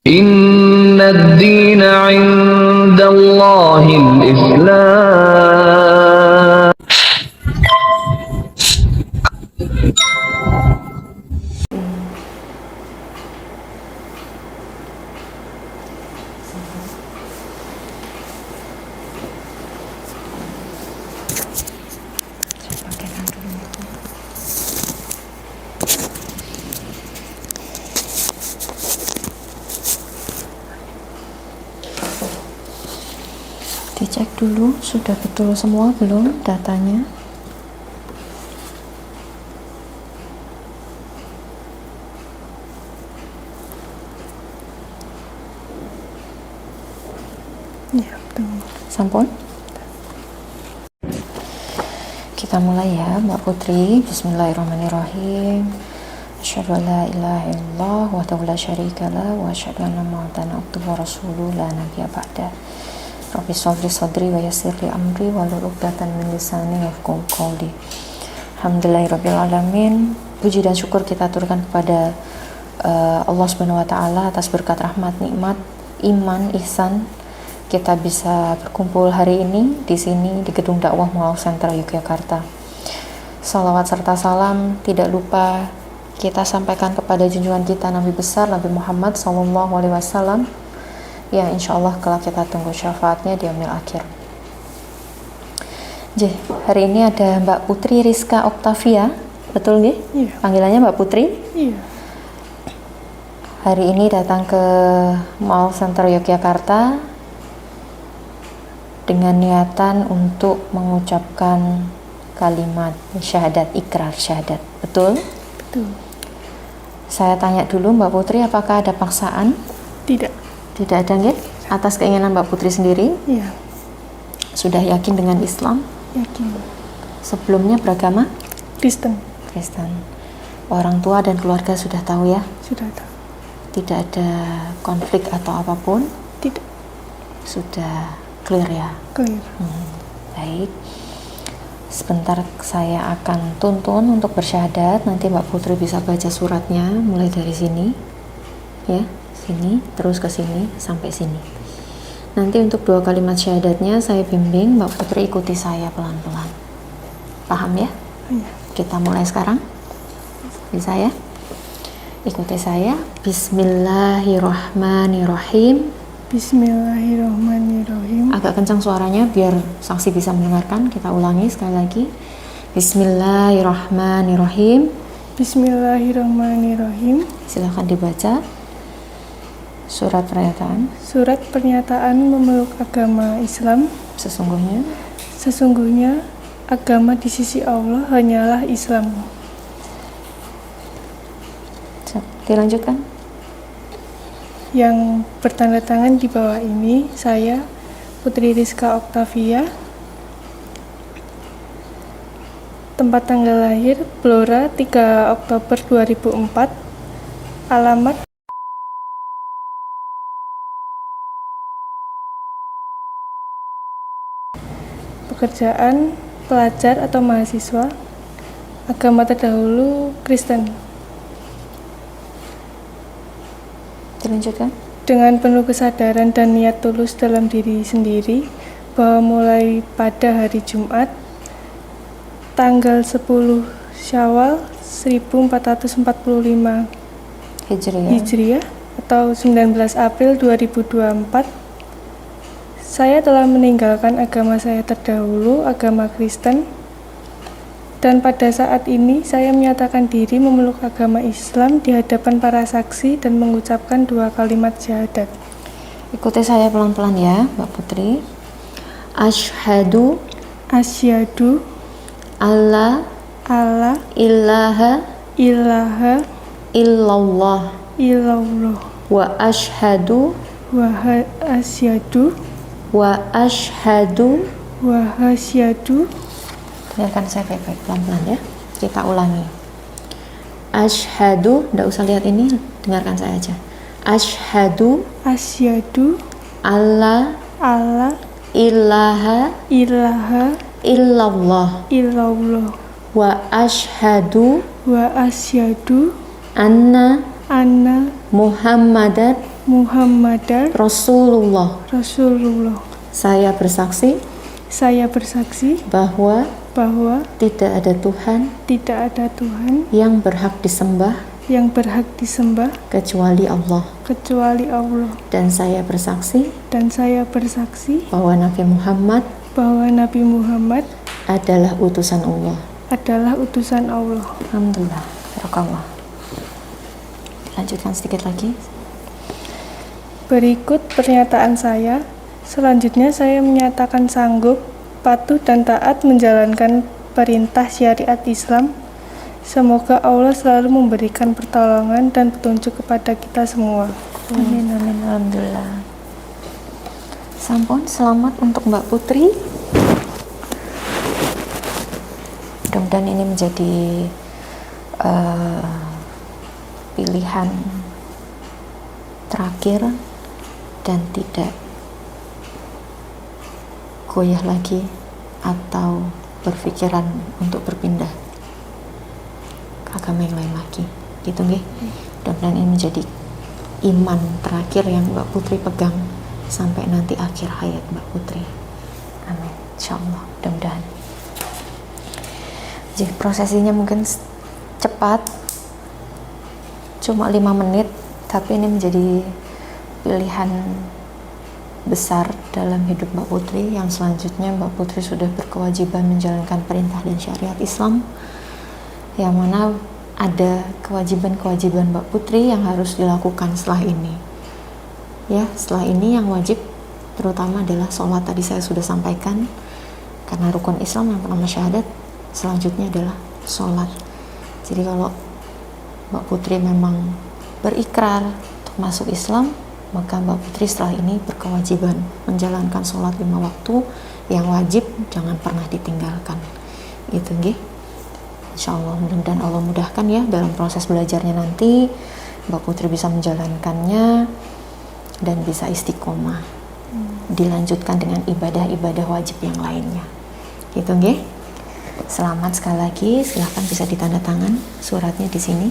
إن الدين عند الله الإسلام. Dicek dulu sudah betul semua belum datanya. Ya, betul. Sampun? Kita mulai ya, Mbak Putri. Bismillahirrahmanirrahim. Asyhadu an la ilaha illallah wahdahu la syarikalah wa asyhadu anna Muhammadan abduhu wa rasuluhu la nabiyya ba'da. Rabbi sholli sadri wa yassir li amri wahlul 'uqdatam min lisani yafqahu qawli. Alhamdulillahirabbil alamin. Puji dan syukur kita aturkan kepada Allah Subhanahu wa taala atas berkat rahmat, nikmat, iman, ihsan kita bisa berkumpul hari ini di sini di Gedung Dakwah Mualaf Center Yogyakarta. Salawat serta salam tidak lupa kita sampaikan kepada junjungan kita Nabi besar Nabi Muhammad SAW yang insya Allah kelak kita tunggu syafaatnya di yaumil akhir. Hari ini ada Mbak Putri Rizka Oktavia, betul nggih? Iya. Panggilannya Mbak Putri? Iya. Hari ini datang ke Mall Center Yogyakarta dengan niatan untuk mengucapkan kalimat syahadat, ikrar syahadat, betul? Betul. Saya tanya dulu Mbak Putri, apakah ada paksaan? Tidak. Tidak ada nggih? Atas keinginan Mbak Putri sendiri? Iya. Sudah yakin dengan Islam? Yakin. Sebelumnya beragama? Kristen. Kristen. Orang tua dan keluarga sudah tahu ya? Sudah tahu. Tidak ada konflik atau apapun? Tidak. Sudah clear ya? Clear. Baik. Sebentar saya akan tuntun untuk bersyahadat. Nanti Mbak Putri bisa baca suratnya mulai dari sini. Ya, sini, terus ke sini, sampai sini. Nanti untuk 2 kalimat syahadatnya saya bimbing, Mbak Putri ikuti saya pelan-pelan. Paham ya? Iya. Kita mulai sekarang. Bisa ya? Ikuti saya. Bismillahirrahmanirrahim. Bismillahirrahmanirrahim. Agak kencang suaranya biar saksi bisa mendengarkan. Kita ulangi sekali lagi. Bismillahirrahmanirrahim. Bismillahirrahmanirrahim. Silahkan dibaca surat pernyataan. Surat pernyataan memeluk agama Islam. Sesungguhnya agama di sisi Allah hanyalah Islam. Dilanjutkan. Yang bertanda tangan di bawah ini saya, Putri Rizka Oktavia. Tempat tanggal lahir Blora 3 Oktober 2004. Alamat pekerjaan pelajar atau mahasiswa. Agama terdahulu Kristen. Dilanjutkan. Dengan penuh kesadaran dan niat tulus dalam diri sendiri bahwa mulai pada hari Jumat tanggal 10 Syawal 1445 Hijriah atau 19 April 2024 saya telah meninggalkan agama saya terdahulu, agama Kristen, dan pada saat ini saya menyatakan diri memeluk agama Islam di hadapan para saksi dan mengucapkan 2 kalimat syahadat. Ikuti saya pelan-pelan ya, Mbak Putri. Asyhadu alla ilaha illallah wa asyhadu dengarkan saya baik-baik, pelan-pelan ya. Kita ulangi. Asyhadu, enggak usah lihat ini, dengarkan saya aja. Asyhadu alla ilaha illallah wa asyhadu anna Muhammadan Muhammadar Rasulullah. Rasulullah. Saya bersaksi Saya bersaksi bahwa bahwa tidak ada Tuhan tidak ada Tuhan yang berhak disembah yang berhak disembah kecuali Allah. kecuali Allah. Dan saya bersaksi Dan saya bersaksi bahwa Nabi Muhammad bahwa Nabi Muhammad adalah utusan Allah. adalah utusan Allah. Alhamdulillah. Barakallah. Lanjutkan sedikit lagi. Berikut pernyataan saya. Selanjutnya saya menyatakan sanggup, patuh dan taat menjalankan perintah syariat Islam. Semoga Allah selalu memberikan pertolongan dan petunjuk kepada kita semua. Amin, amin, alhamdulillah. Sampun, selamat untuk Mbak Putri. Mudah-mudahan ini menjadi pilihan terakhir dan tidak goyah lagi atau berpikiran untuk berpindah ke agama yang lain lagi, gitu nggih. Mudah-mudahan ini menjadi iman terakhir yang Mbak Putri pegang sampai nanti akhir hayat Mbak Putri. Amin, insyaallah, mudah-mudahan. Jadi prosesinya mungkin cepat, cuma 5 menit, tapi ini menjadi pilihan besar dalam hidup Mbak Putri. Yang selanjutnya Mbak Putri sudah berkewajiban menjalankan perintah dan syariat Islam, yang mana ada kewajiban-kewajiban Mbak Putri yang harus dilakukan setelah ini. Ya, setelah ini yang wajib terutama adalah sholat. Tadi saya sudah sampaikan, karena rukun Islam yang pertama syahadat, selanjutnya adalah sholat. Jadi kalau Mbak Putri memang berikrar untuk masuk Islam, maka Mbak Putri setelah ini berkewajiban menjalankan sholat 5 waktu yang wajib, jangan pernah ditinggalkan. Itu nggih. Insyaallah, mudah-mudahan Allah mudahkan ya dalam proses belajarnya nanti, Mbak Putri bisa menjalankannya dan bisa istiqomah. Dilanjutkan dengan ibadah-ibadah wajib yang lainnya. Gitu nggih. Selamat sekali lagi, silahkan bisa ditanda tangan suratnya di sini.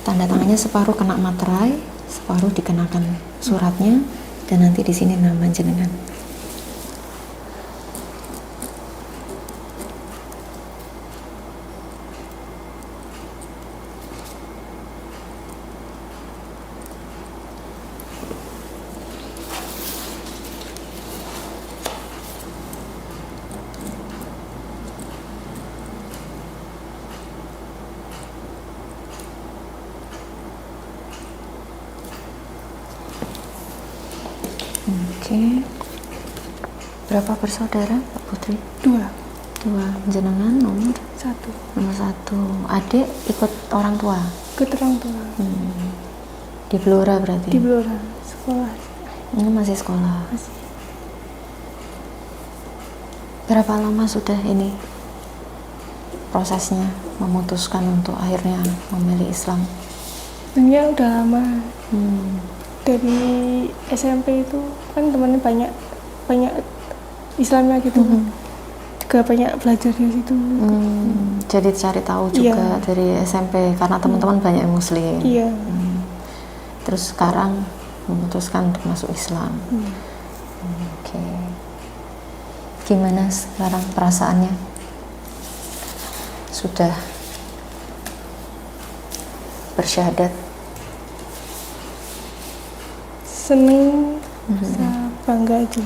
Tanda tangannya separuh kena materai, separuh dikenakan suratnya, dan nanti di sini nama jenengan. Oke. Berapa bersaudara, Pak Putri? 2. 2. Jenengan nomor 1. nomor 1. Adik ikut orang tua? Ikut orang tua. Di Blora berarti? Di Blora, sekolah. Ini masih sekolah? Masih. Berapa lama sudah ini prosesnya memutuskan untuk akhirnya memilih Islam? Sebenarnya udah lama. Dari SMP itu kan temannya banyak Islamnya gitu. Juga banyak belajar di situ. Jadi cari tahu juga dari SMP karena teman-teman banyak yang Muslim. Iya. Terus sekarang memutuskan untuk masuk Islam. Oke. Gimana sekarang perasaannya? Sudah bersyahadat? Seneng, bangga aja.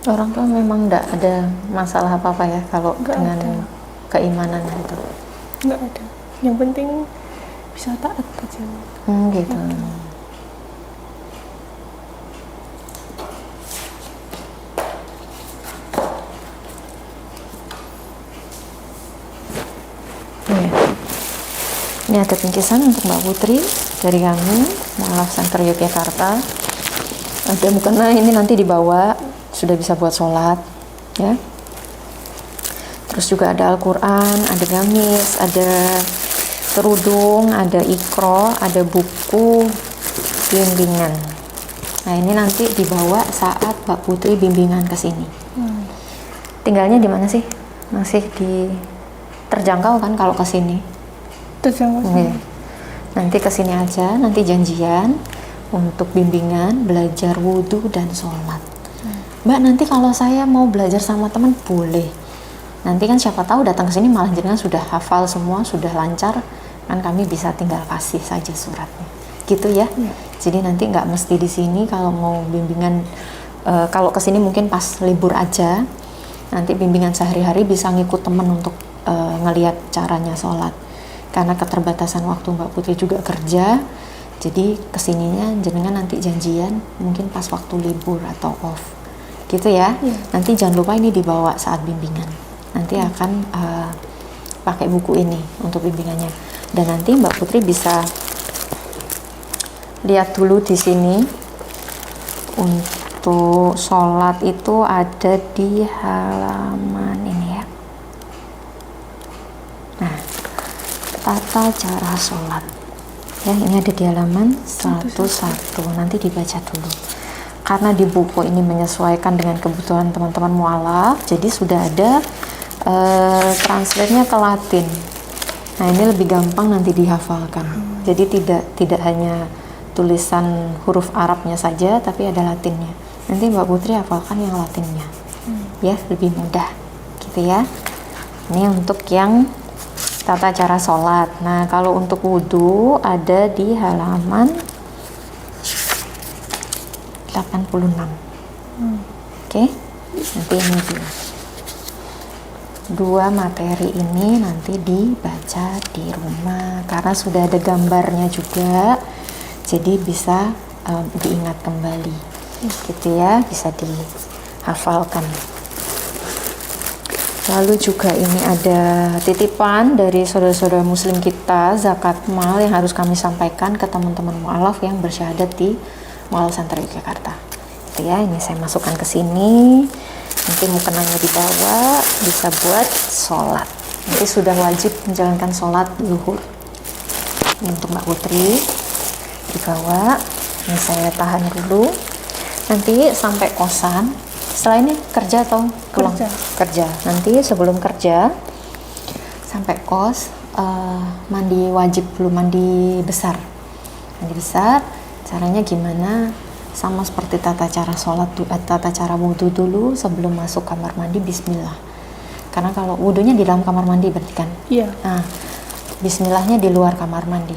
Orang tua memang enggak ada masalah apa-apa ya kalau Nggak dengan ada. keimanan itu? Nggak ada. Yang penting bisa taat aja. Gitu. Ini ada bingkisan untuk Mbak Putri dari kami, Mualaf Center Yogyakarta. Ada mukena ini nanti dibawa, sudah bisa buat sholat, ya. Terus juga ada Al-Quran, ada gamis, ada kerudung, ada ikro, ada buku bimbingan. Nah ini nanti dibawa saat Mbak Putri bimbingan ke sini. Tinggalnya di mana sih? Masih di terjangkau kan kalau ke sini? Terjangkau. Iya. Nanti ke sini aja, nanti janjian untuk bimbingan, belajar wudhu dan sholat. Mbak, nanti kalau saya mau belajar sama teman boleh. Nanti kan siapa tahu datang ke sini malah jenengan sudah hafal semua, sudah lancar, kan kami bisa tinggal kasih saja suratnya. Gitu ya. Jadi nanti nggak mesti di sini kalau mau bimbingan. Kalau ke sini mungkin pas libur aja. Nanti bimbingan sehari-hari bisa ngikut teman untuk ngelihat caranya sholat. Karena keterbatasan waktu Mbak Putri juga kerja, jadi kesininya jenengan nanti janjian mungkin pas waktu libur atau off, gitu ya. Nanti jangan lupa ini dibawa saat bimbingan. Nanti akan pakai buku ini untuk bimbingannya. Dan nanti Mbak Putri bisa lihat dulu di sini untuk sholat itu ada di halaman ini ya. Nah, tata cara sholat ya, ini ada di halaman 101. Nanti dibaca dulu karena di buku ini menyesuaikan dengan kebutuhan teman-teman mualaf, jadi sudah ada translate-nya ke Latin. Nah ini lebih gampang nanti dihafalkan. Jadi tidak hanya tulisan huruf Arabnya saja, tapi ada Latinnya. Nanti Mbak Putri hafalkan yang Latinnya, ya lebih mudah, gitu ya. Ini untuk yang tata cara sholat. Nah kalau untuk wudhu ada di halaman 86. Oke, nanti ini dua materi ini nanti dibaca di rumah karena sudah ada gambarnya juga, jadi bisa diingat kembali, gitu ya, bisa dihafalkan. Lalu juga ini ada titipan dari saudara-saudara muslim kita, zakat mal yang harus kami sampaikan ke teman-teman mualaf yang bersyahadat di Mualaf Center Yogyakarta. Itu ya, ini saya masukkan ke sini. Nanti mukenanya dibawa, bisa buat sholat. Nanti sudah wajib menjalankan sholat zuhur. Ini untuk Mbak Putri dibawa. Ini saya tahan dulu. Nanti sampai kosan. Setelah ini kerja atau pulang? Kerja. Nanti sebelum kerja sampai kos mandi wajib dulu, mandi besar. Mandi besar. Caranya gimana? Sama seperti tata cara sholat, tata cara wudhu dulu sebelum masuk kamar mandi, bismillah. Karena kalau wudhunya di dalam kamar mandi berarti kan? Iya. Nah, bismillahnya di luar kamar mandi.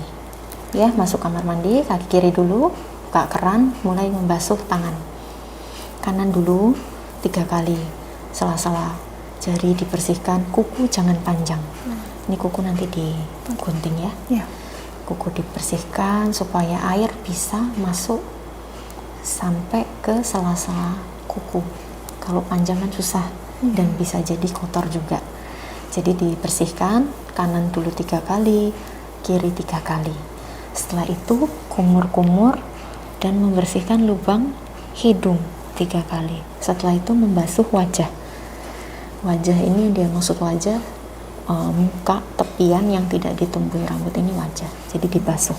Ya, masuk kamar mandi, kaki kiri dulu, buka keran, mulai membasuh tangan. Kanan dulu 3 kali, sela-sela jari dibersihkan, kuku jangan panjang. Ini kuku nanti digunting ya. Iya. Kuku dibersihkan supaya air bisa masuk sampai ke sela-sela kuku. Kalau panjang kan susah dan bisa jadi kotor juga. Jadi dibersihkan, kanan dulu 3 kali, kiri 3 kali. Setelah itu kumur-kumur dan membersihkan lubang hidung 3 kali. Setelah itu membasuh wajah. Wajah ini dia maksud wajah, muka tepian yang tidak ditumbuhi rambut, ini wajah, jadi dibasuh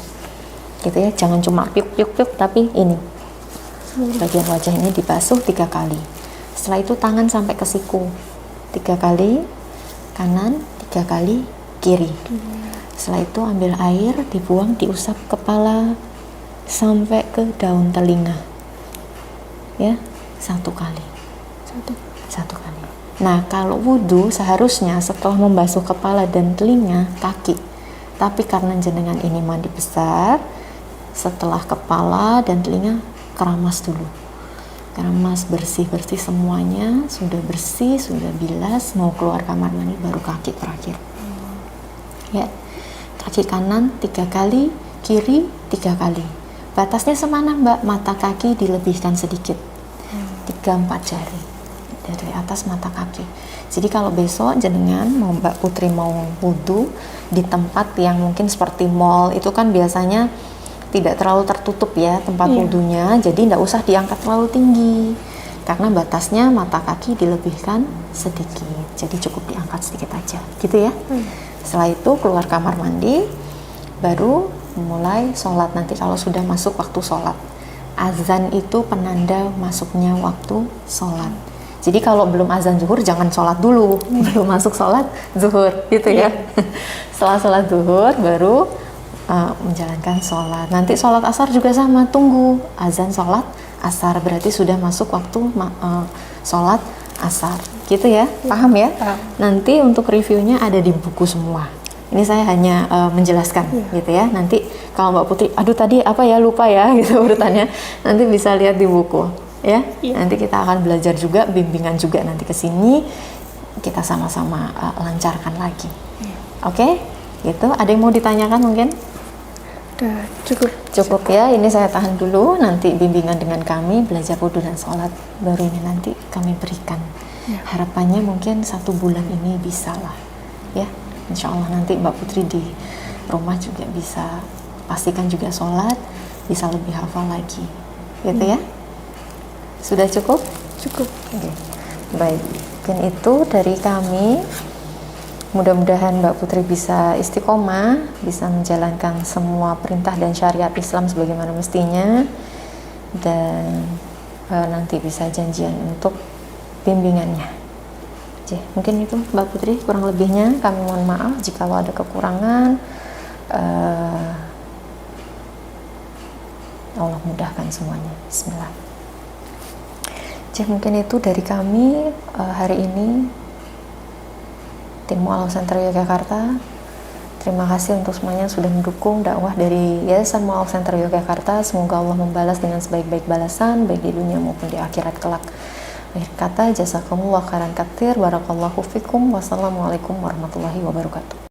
gitu ya, jangan cuma piuk tapi ini bagian wajah ini dibasuh 3 kali. Setelah itu tangan sampai ke siku 3 kali, kanan 3 kali, kiri. Setelah itu ambil air, dibuang, diusap kepala sampai ke daun telinga ya, 1 kali. 1 kali. Nah, kalau wudhu seharusnya setelah membasuh kepala dan telinga, kaki. Tapi karena jenengan ini mandi besar, setelah kepala dan telinga keramas dulu. Keramas, bersih-bersih semuanya, sudah bersih, sudah bilas, mau keluar kamar mandi baru kaki terakhir. Ya. Kaki kanan 3 kali, kiri 3 kali. Batasnya semana, Mbak? Mata kaki dilebihkan sedikit. 3-4 jari. Dari atas mata kaki. Jadi kalau besok jenengan mau Mbak Putri mau wudhu di tempat yang mungkin seperti mall, itu kan biasanya tidak terlalu tertutup ya tempat wudhunya, jadi tidak usah diangkat terlalu tinggi karena batasnya mata kaki dilebihkan sedikit, jadi cukup diangkat sedikit aja gitu ya. Setelah itu keluar kamar mandi, baru mulai sholat. Nanti kalau sudah masuk waktu sholat, azan itu penanda masuknya waktu sholat. Jadi kalau belum azan zuhur jangan sholat dulu, belum masuk sholat zuhur gitu ya. Setelah sholat zuhur baru menjalankan sholat. Nanti sholat asar juga sama, tunggu azan sholat asar, berarti sudah masuk waktu sholat asar gitu ya, paham ya? Nanti untuk reviewnya ada di buku semua. Ini saya hanya menjelaskan gitu ya. Nanti kalau Mbak Putri, aduh tadi apa ya, lupa ya gitu urutannya, nanti bisa lihat di buku ya. Nanti kita akan belajar juga, bimbingan juga nanti ke sini kita sama-sama lancarkan lagi. Oke? Gitu. Ada yang mau ditanyakan mungkin? Udah cukup Ya. Ini saya tahan dulu, nanti bimbingan dengan kami belajar wudhu dan sholat baru ini nanti kami berikan. Harapannya mungkin 1 bulan ini bisa lah ya. Insya Allah nanti Mbak Putri di rumah juga bisa pastikan juga sholat, bisa lebih hafal lagi gitu ya. Sudah cukup? Cukup. Oke. Baik, mungkin itu dari kami. Mudah-mudahan Mbak Putri bisa istiqomah, bisa menjalankan semua perintah dan syariat Islam sebagaimana mestinya, dan nanti bisa janjian untuk bimbingannya. Oke, mungkin itu Mbak Putri, kurang lebihnya kami mohon maaf jika ada kekurangan. Allah mudahkan semuanya. Bismillah. Mungkin itu dari kami hari ini, tim Mu'alaf Center Yogyakarta. Terima kasih untuk semuanya sudah mendukung dakwah dari Yayasan Mu'alaf Center Yogyakarta. Semoga Allah membalas dengan sebaik-baik balasan, baik di dunia maupun di akhirat kelak. Akhir kata, jazakumullah khairan katsir, barakallahu fikum, wassalamualaikum warahmatullahi wabarakatuh.